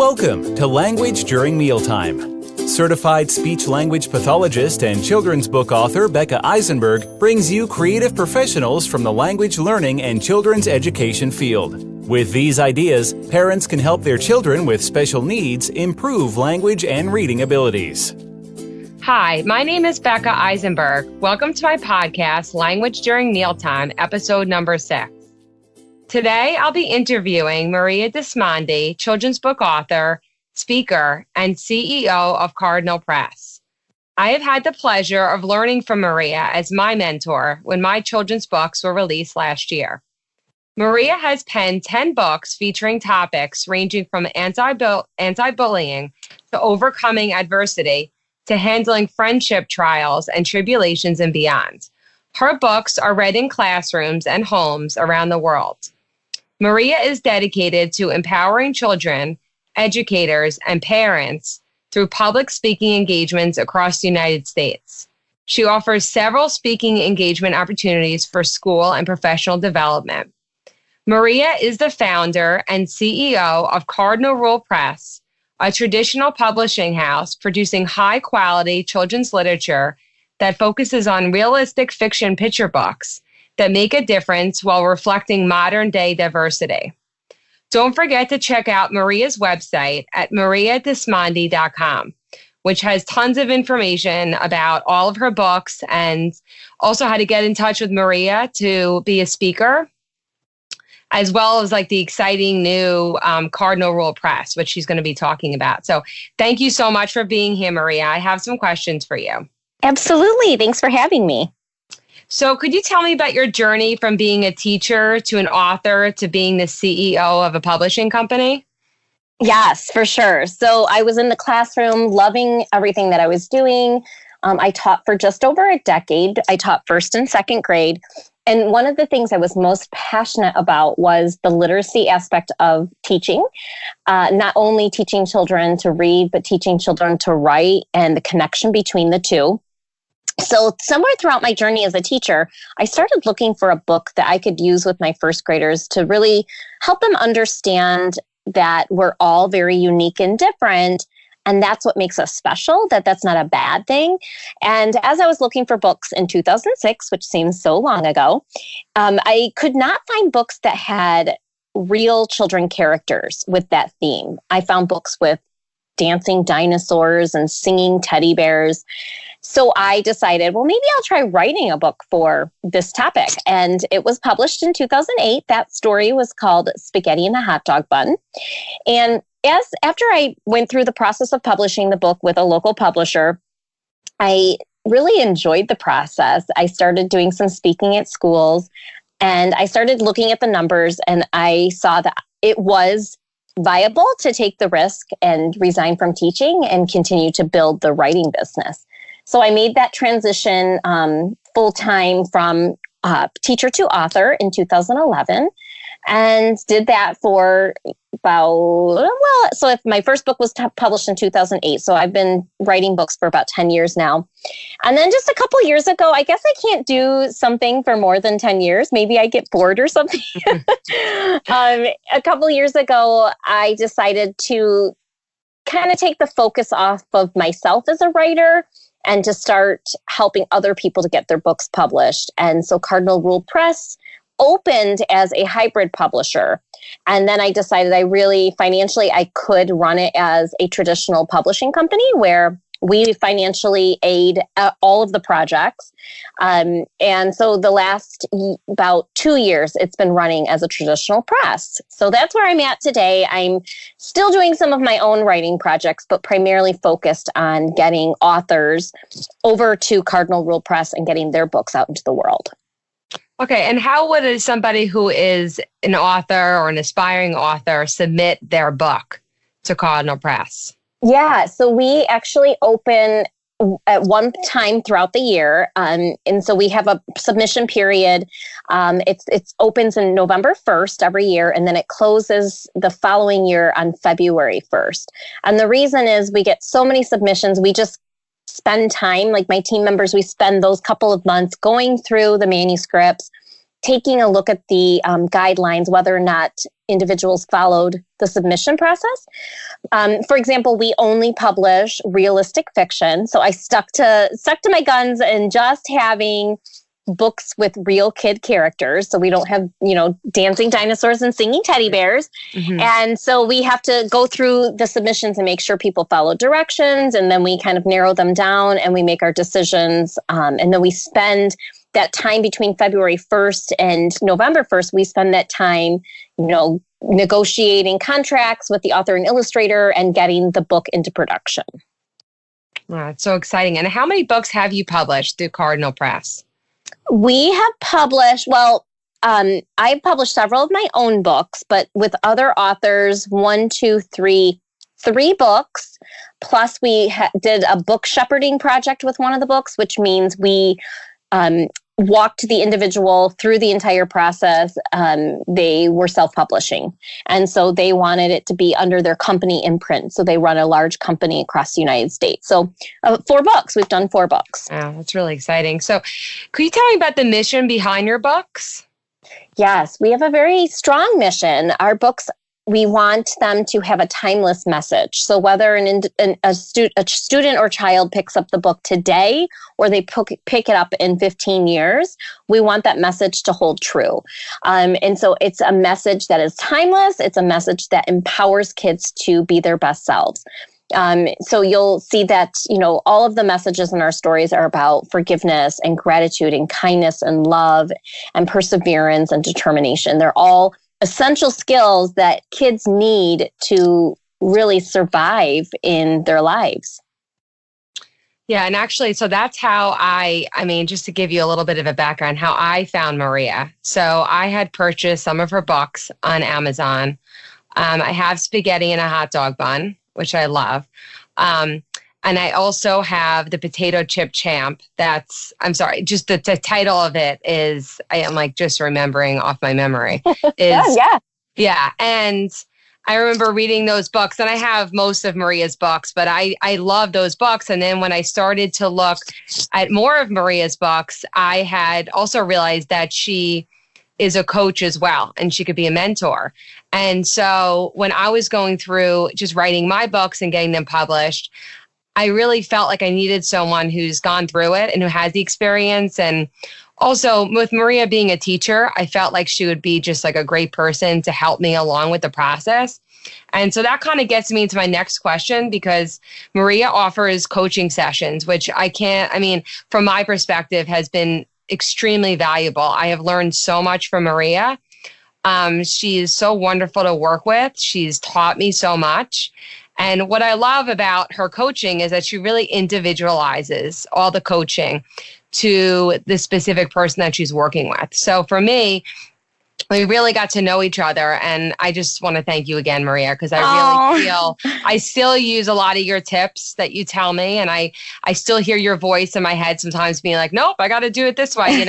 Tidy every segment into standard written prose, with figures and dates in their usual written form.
Welcome to Language During Mealtime. Certified speech-language pathologist and children's book author Becca Eisenberg brings you creative professionals from the language learning and children's education field. With these ideas, parents can help their children with special needs improve language and reading abilities. Hi, my name is Becca Eisenberg. Welcome to my podcast, Language During Mealtime, episode number 6. Today, I'll be interviewing Maria Dismondy, children's book author, speaker, and CEO of Cardinal Press. I have had the pleasure of learning from Maria as my mentor when my children's books were released last year. Maria has penned 10 books featuring topics ranging from anti-bullying to overcoming adversity to handling friendship trials and tribulations and beyond. Her books are read in classrooms and homes around the world. Maria is dedicated to empowering children, educators, and parents through public speaking engagements across the United States. She offers several speaking engagement opportunities for school and professional development. Maria is the founder and CEO of Cardinal Press, a traditional publishing house producing high-quality children's literature that focuses on realistic fiction picture books that make a difference while reflecting modern-day diversity. Don't forget to check out Maria's website at mariadismondy.com, which has tons of information about all of her books and also how to get in touch with Maria to be a speaker, as well as like the exciting new Cardinal Press, which she's going to be talking about. So thank you so much for being here, Maria. I have some questions for you. Absolutely. Thanks for having me. So could you tell me about your journey from being a teacher to an author to being the CEO of a publishing company? Yes, for sure. So I was in the classroom, loving everything that I was doing. I taught for just over a decade. I taught first and second grade. And one of the things I was most passionate about was the literacy aspect of teaching, not only teaching children to read, but teaching children to write and the connection between the two. So somewhere throughout my journey as a teacher, I started looking for a book that I could use with my first graders to really help them understand that we're all very unique and different. And that's what makes us special, that's not a bad thing. And as I was looking for books in 2006, which seems so long ago, I could not find books that had real children characters with that theme. I found books with dancing dinosaurs and singing teddy bears. So I decided, well, maybe I'll try writing a book for this topic. And it was published in 2008. That story was called Spaghetti in a Hot Dog Bun. And after I went through the process of publishing the book with a local publisher, I really enjoyed the process. I started doing some speaking at schools, and I started looking at the numbers, and I saw that it was viable to take the risk and resign from teaching and continue to build the writing business. So I made that transition full-time from teacher to author in 2011 and did that for so if my first book was published in 2008, so I've been writing books for about 10 years now. And then just a couple years ago, I guess I can't do something for more than 10 years. Maybe I get bored or something. A couple years ago, I decided to kind of take the focus off of myself as a writer and to start helping other people to get their books published. And so Cardinal Press opened as a hybrid publisher. And then I decided financially, I could run it as a traditional publishing company where we financially aid all of the projects. And so the last about 2 years, it's been running as a traditional press. So that's where I'm at today. I'm still doing some of my own writing projects, but primarily focused on getting authors over to Cardinal Press and getting their books out into the world. Okay, and how would somebody who is an author or an aspiring author submit their book to Cardinal Press? Yeah, so we actually open at one time throughout the year. And so we have a submission period. It opens in November 1st every year, and then it closes the following year on February 1st. And the reason is we get so many submissions, we just spend time, like my team members, we spend those couple of months going through the manuscripts, taking a look at the guidelines, whether or not individuals followed the submission process. For example, we only publish realistic fiction. So I stuck to my guns and just having books with real kid characters. So we don't have, dancing dinosaurs and singing teddy bears. Mm-hmm. And so we have to go through the submissions and make sure people follow directions. And then we kind of narrow them down and we make our decisions. And then we spend that time between February 1st and November 1st, we spend that time, negotiating contracts with the author and illustrator and getting the book into production. Wow, it's so exciting. And how many books have you published through Cardinal Press? We have published, I've published several of my own books, but with other authors, 3 books. Plus we did a book shepherding project with one of the books, which means we walked the individual through the entire process. They were self-publishing. And so they wanted it to be under their company imprint. So they run a large company across the United States. So 4 books, we've done 4 books. Oh, that's really exciting. So could you tell me about the mission behind your books? Yes, we have a very strong mission. Our books, we want them to have a timeless message. So whether a student or child picks up the book today or they pick it up in 15 years, we want that message to hold true. And so it's a message that is timeless. It's a message that empowers kids to be their best selves. So you'll see that, all of the messages in our stories are about forgiveness and gratitude and kindness and love and perseverance and determination. They're all essential skills that kids need to really survive in their lives. Yeah. And actually, so that's how just to give you a little bit of a background, how I found Maria. So I had purchased some of her books on Amazon. I have Spaghetti and a Hot Dog Bun, which I love. And I also have the Potato Chip Champ. Just the title of it is, I am like just remembering off my memory. Yeah. And I remember reading those books, and I have most of Maria's books, but I love those books. And then when I started to look at more of Maria's books, I had also realized that she is a coach as well, and she could be a mentor. And so when I was going through just writing my books and getting them published, I really felt like I needed someone who's gone through it and who has the experience. And also with Maria being a teacher, I felt like she would be just like a great person to help me along with the process. And so that kind of gets me into my next question, because Maria offers coaching sessions, which from my perspective, has been extremely valuable. I have learned so much from Maria. She is so wonderful to work with. She's taught me so much. And what I love about her coaching is that she really individualizes all the coaching to the specific person that she's working with. So for me, we really got to know each other. And I just want to thank you again, Maria, because I really feel I still use a lot of your tips that you tell me. And I still hear your voice in my head sometimes being like, nope, I got to do it this way,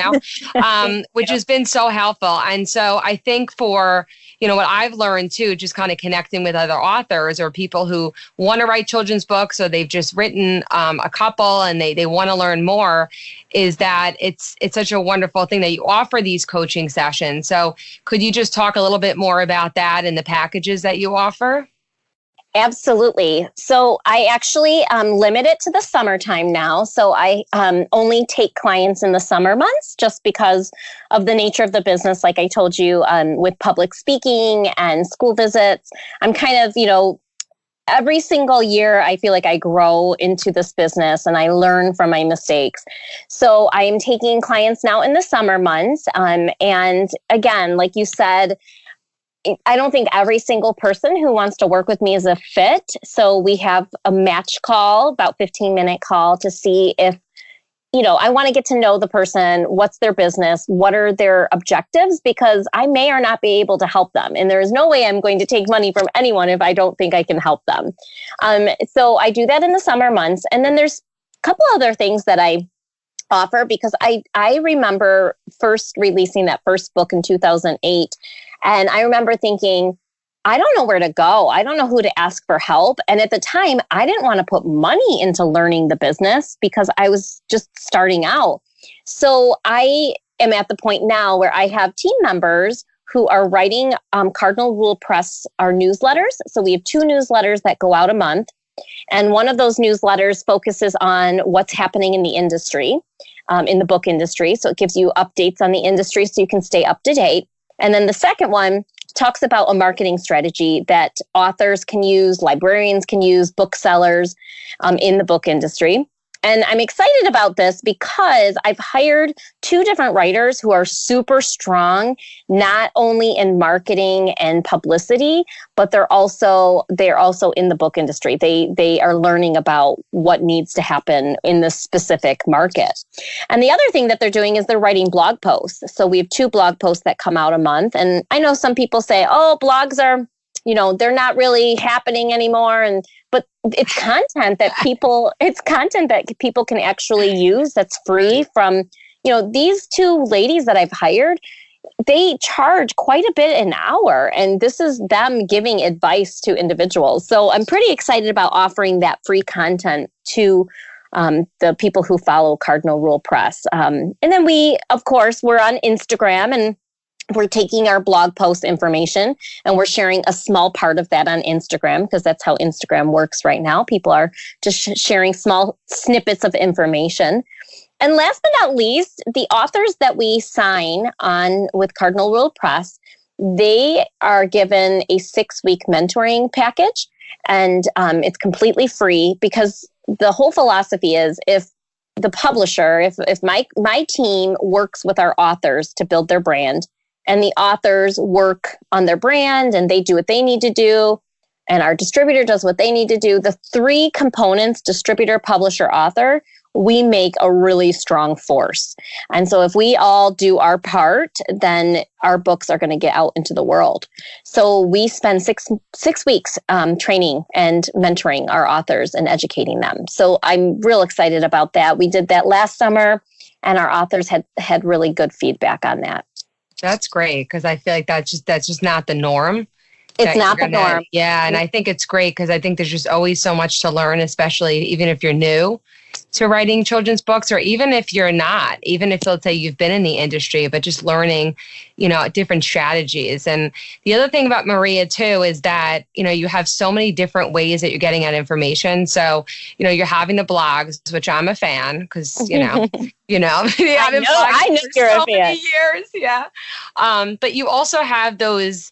which has been so helpful. And so I think for what I've learned too, just kind of connecting with other authors or people who want to write children's books, or they've just written a couple and they want to learn more, is that it's such a wonderful thing that you offer these coaching sessions. So could you just talk a little bit more about that and the packages that you offer? Absolutely. So I actually limit it to the summertime now. So I only take clients in the summer months just because of the nature of the business. Like I told you, with public speaking and school visits, I'm kind of, every single year, I feel like I grow into this business and I learn from my mistakes. So I am taking clients now in the summer months. And again, like you said, I don't think every single person who wants to work with me is a fit. So we have a match call, about 15-minute call, to see if, I want to get to know the person. What's their business? What are their objectives? Because I may or not be able to help them. And there is no way I'm going to take money from anyone if I don't think I can help them. So I do that in the summer months. And then there's a couple other things that I offer, because I remember first releasing that first book in 2008. And I remember thinking, I don't know where to go. I don't know who to ask for help. And at the time, I didn't want to put money into learning the business because I was just starting out. So I am at the point now where I have team members who are writing Cardinal Rule Press, our newsletters. So we have 2 newsletters that go out a month. And one of those newsletters focuses on what's happening in the industry, in the book industry. So it gives you updates on the industry so you can stay up to date. And then the second one talks about a marketing strategy that authors can use, librarians can use, booksellers in the book industry. And I'm excited about this because I've hired 2 different writers who are super strong, not only in marketing and publicity, but they're also in the book industry. They are learning about what needs to happen in this specific market. And the other thing that they're doing is they're writing blog posts. So we have 2 blog posts that come out a month. And I know some people say, oh, blogs are, they're not really happening anymore. But it's content that people can actually use that's free from, these 2 ladies that I've hired, they charge quite a bit an hour. And this is them giving advice to individuals. So I'm pretty excited about offering that free content to the people who follow Cardinal Rule Press. And then we're on Instagram, and we're taking our blog post information and we're sharing a small part of that on Instagram because that's how Instagram works right now. People are just sharing small snippets of information. And last but not least, the authors that we sign on with Cardinal Rule Press, they are given a 6-week mentoring package, and it's completely free because the whole philosophy is if the publisher, if my team works with our authors to build their brand, and the authors work on their brand and they do what they need to do, and our distributor does what they need to do, the 3 components, distributor, publisher, author, we make a really strong force. And so if we all do our part, then our books are going to get out into the world. So we spend six weeks training and mentoring our authors and educating them. So I'm real excited about that. We did that last summer, and our authors had really good feedback on that. That's great, because I feel like that's just not the norm. It's not the norm. Yeah, and I think it's great because I think there's just always so much to learn, especially even if you're new to writing children's books, or even if you're not, even if let's say you've been in the industry, but just learning, different strategies. And the other thing about Maria too is that, you have so many different ways that you're getting at information. So, you're having the blogs, which I'm a fan because, I know you're a fan. Many years, yeah. But you also have those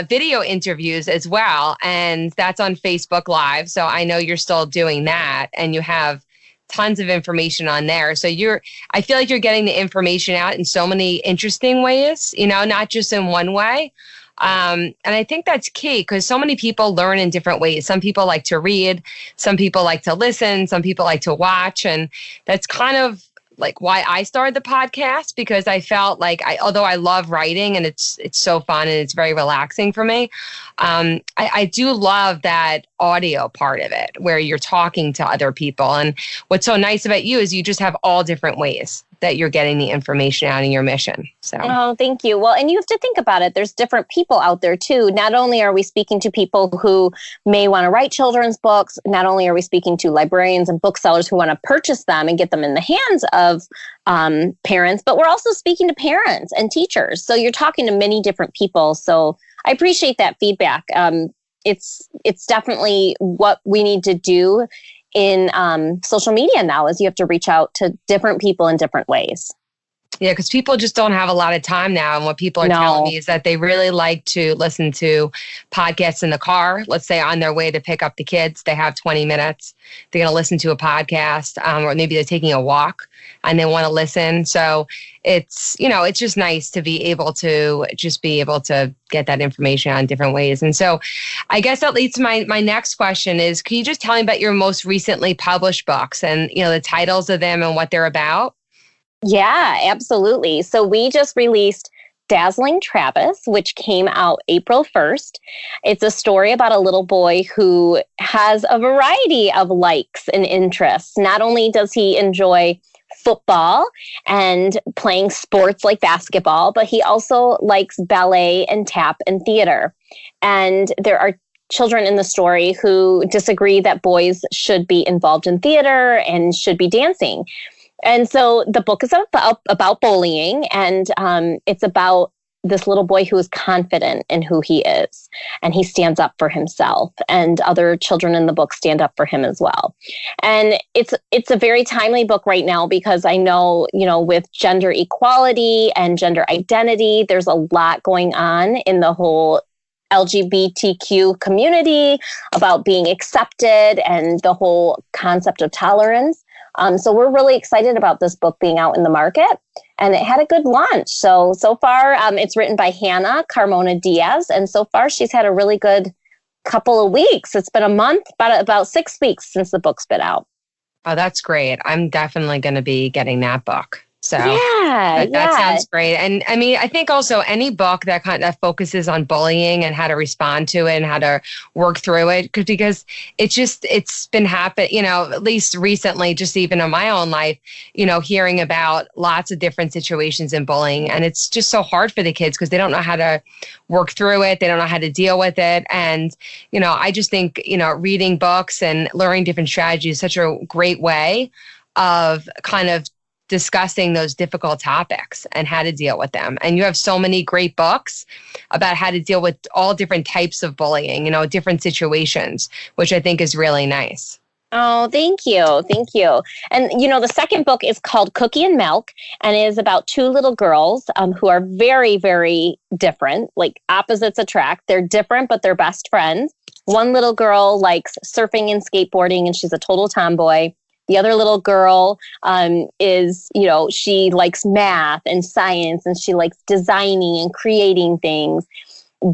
video interviews as well, and that's on Facebook Live. So I know you're still doing that, and you have tons of information on there. So I feel like you're getting the information out in so many interesting ways, not just in one way. And I think that's key because so many people learn in different ways. Some people like to read, some people like to listen, some people like to watch. And that's kind of like why I started the podcast, because I felt like although I love writing and it's so fun and it's very relaxing for me, I do love that audio part of it where you're talking to other people. And what's so nice about you is you just have all different ways that you're getting the information out in your mission. So, oh, thank you. Well, and you have to think about it. There's different people out there too. Not only are we speaking to people who may want to write children's books, not only are we speaking to librarians and booksellers who want to purchase them and get them in the hands of parents, but we're also speaking to parents and teachers. So you're talking to many different people. So I appreciate that feedback. It's definitely what we need to do in social media now, is you have to reach out to different people in different ways. Yeah, because people just don't have a lot of time now. And what people are telling me is that they really like to listen to podcasts in the car. Let's say on their way to pick up the kids, they have 20 minutes. They're going to listen to a podcast, or maybe they're taking a walk and they want to listen. So it's just nice to be able to get that information on different ways. And so I guess that leads to my next question is, can you just tell me about your most recently published books and, the titles of them and what they're about? Yeah, absolutely. So we just released Dazzling Travis, which came out April 1st. It's a story about a little boy who has a variety of likes and interests. Not only does he enjoy football and playing sports like basketball, but he also likes ballet and tap and theater. And there are children in the story who disagree that boys should be involved in theater and should be dancing. And so the book is about bullying, and it's about this little boy who is confident in who he is, and he stands up for himself, and other children in the book stand up for him as well. And it's a very timely book right now, because I know, with gender equality and gender identity, there's a lot going on in the whole LGBTQ community about being accepted and the whole concept of tolerance. So we're really excited about this book being out in the market, and it had a good launch. So far, it's written by Hannah Carmona Diaz, and so far she's had a really good couple of weeks. It's been a month, about 6 weeks since the book's been out. Oh, that's great. I'm definitely going to be getting that book. So that sounds great. And I mean, I think also any book that focuses on bullying and how to respond to it and how to work through it, because it's been happening, at least recently, just even in my own life, hearing about lots of different situations in bullying. And it's just so hard for the kids because they don't know how to work through it. They don't know how to deal with it. And, I just think, reading books and learning different strategies is such a great way of kind of discussing those difficult topics and how to deal with them. And you have so many great books about how to deal with all different types of bullying, different situations, which I think is really nice. Oh, thank you. Thank you. And, the second book is called Cookie and Milk, and it is about two little girls who are very, very different, like opposites attract. They're different, but they're best friends. One little girl likes surfing and skateboarding, and she's a total tomboy. The other little girl is, she likes math and science, and she likes designing and creating things,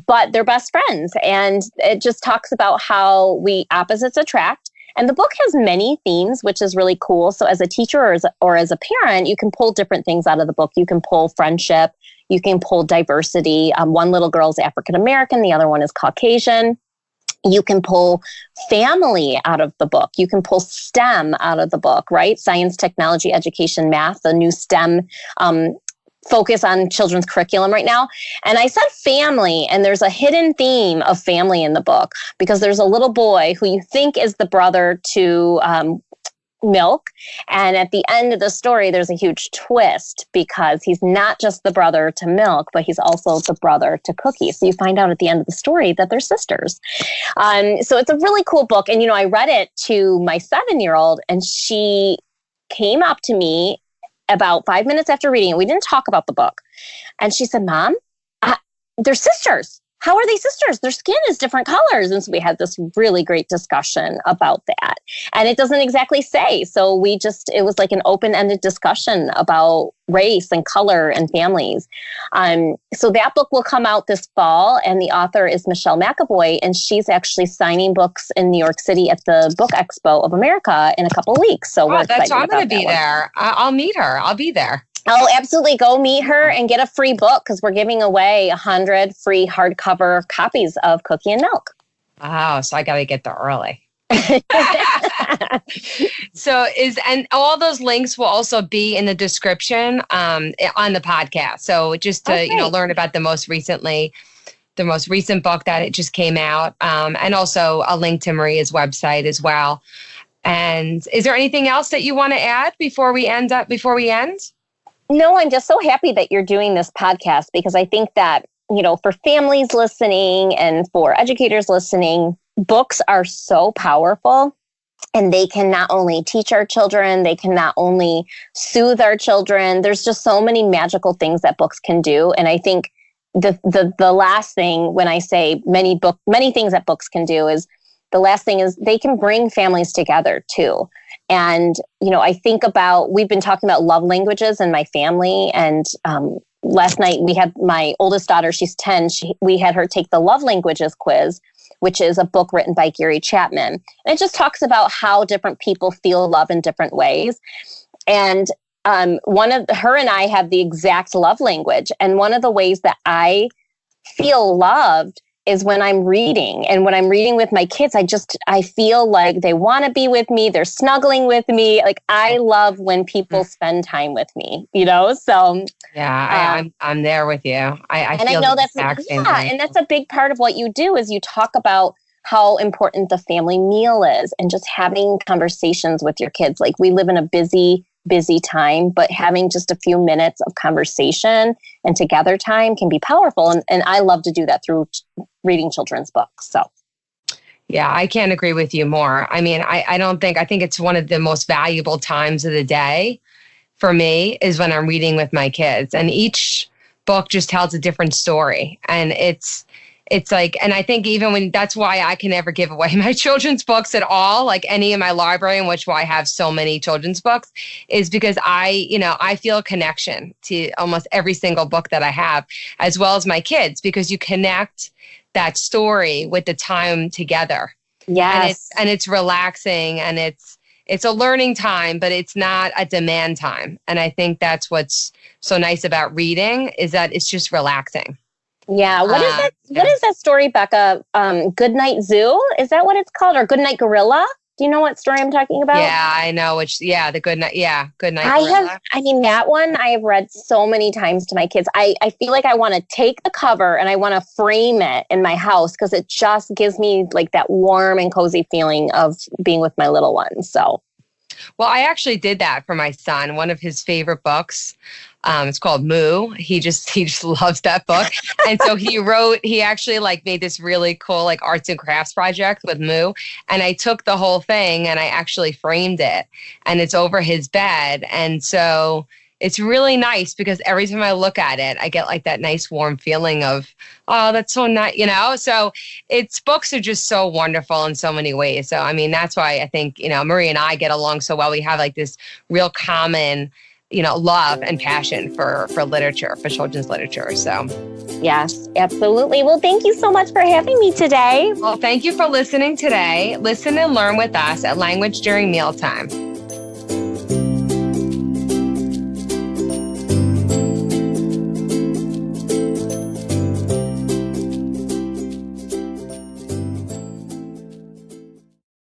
but they're best friends. And it just talks about how opposites attract. And the book has many themes, which is really cool. So as a teacher or as a parent, you can pull different things out of the book. You can pull friendship. You can pull diversity. One little girl is African American. The other one is Caucasian. You can pull family out of the book. You can pull STEM out of the book, right? Science, technology, education, math, the new STEM focus on children's curriculum right now. And I said family, and there's a hidden theme of family in the book, because there's a little boy who you think is the brother to Milk. And at the end of the story, there's a huge twist, because he's not just the brother to Milk, but he's also the brother to Cookie. So you find out at the end of the story that they're sisters. So it's a really cool book. And, I read it to my 7-year-old, and she came up to me about 5 minutes after reading it. We didn't talk about the book. And she said, Mom, they're sisters. How are they sisters? Their skin is different colors. And so we had this really great discussion about that. And it doesn't exactly say. So it was like an open-ended discussion about race and color and families. So that book will come out this fall. And the author is Michelle McAvoy. And she's actually signing books in New York City at the Book Expo of America in a couple of weeks. So we're excited. I'm going to be there. I'll meet her. I'll be there. Oh, absolutely. Go meet her and get a free book, because we're giving away 100 free hardcover copies of Cookie and Milk. Oh, so I got to get there early. And all those links will also be in the description on the podcast. So just to, learn about the most recent book that it just came out, and also a link to Maria's website as well. And is there anything else that you want to add before we end? No, I'm just so happy that you're doing this podcast, because I think that, for families listening and for educators listening, books are so powerful, and they can not only teach our children, they can not only soothe our children. There's just so many magical things that books can do. And I think the last thing, when I say many things that books can do, is the last thing is they can bring families together too. And, I think we've been talking about love languages in my family. And last night we had my oldest daughter, she's 10. We had her take the love languages quiz, which is a book written by Gary Chapman. And it just talks about how different people feel love in different ways. And her and I have the exact love language. And one of the ways that I feel loved is when I'm reading. And when I'm reading with my kids, I feel like they want to be with me. They're snuggling with me. Like, I love when people spend time with me, so. Yeah, I'm there with you. I feel know that's, and that's a big part of what you do, is you talk about how important the family meal is, and just having conversations with your kids. Like, we live in a busy, busy time, but having just a few minutes of conversation and together time can be powerful. And I love to do that through reading children's books. So. Yeah, I can't agree with you more. I mean, I think it's one of the most valuable times of the day for me is when I'm reading with my kids, and each book just tells a different story. And it's like, and I think even when, that's why I can never give away my children's books at all, like any in my library, in which why I have so many children's books, is because I feel a connection to almost every single book that I have, as well as my kids, because you connect that story with the time together. Yes. And it's relaxing, and it's a learning time, but it's not a demand time. And I think that's what's so nice about reading, is that it's just relaxing. Yeah. What is that? Yeah. What is that story, Becca? Goodnight Zoo? Is that what it's called? Or Goodnight Gorilla? Do you know what story I'm talking about? Yeah, I know. The Goodnight. Yeah, Goodnight Gorilla. That one I have read so many times to my kids. I feel like I want to take the cover and I want to frame it in my house because it just gives me like that warm and cozy feeling of being with my little ones. So. Well, I actually did that for my son. One of his favorite books, it's called Moo. He just loves that book. And so he actually like made this really cool like arts and crafts project with Moo. And I took the whole thing and I actually framed it, and it's over his bed. And so it's really nice because every time I look at it, I get like that nice warm feeling of, oh, that's so nice, So books are just so wonderful in so many ways. So, I mean, that's why I think, Maria and I get along so well. We have like this real common, love and passion for literature, for children's literature. So. Yes, absolutely. Well, thank you so much for having me today. Well, thank you for listening today. Listen and learn with us at Language During Mealtime.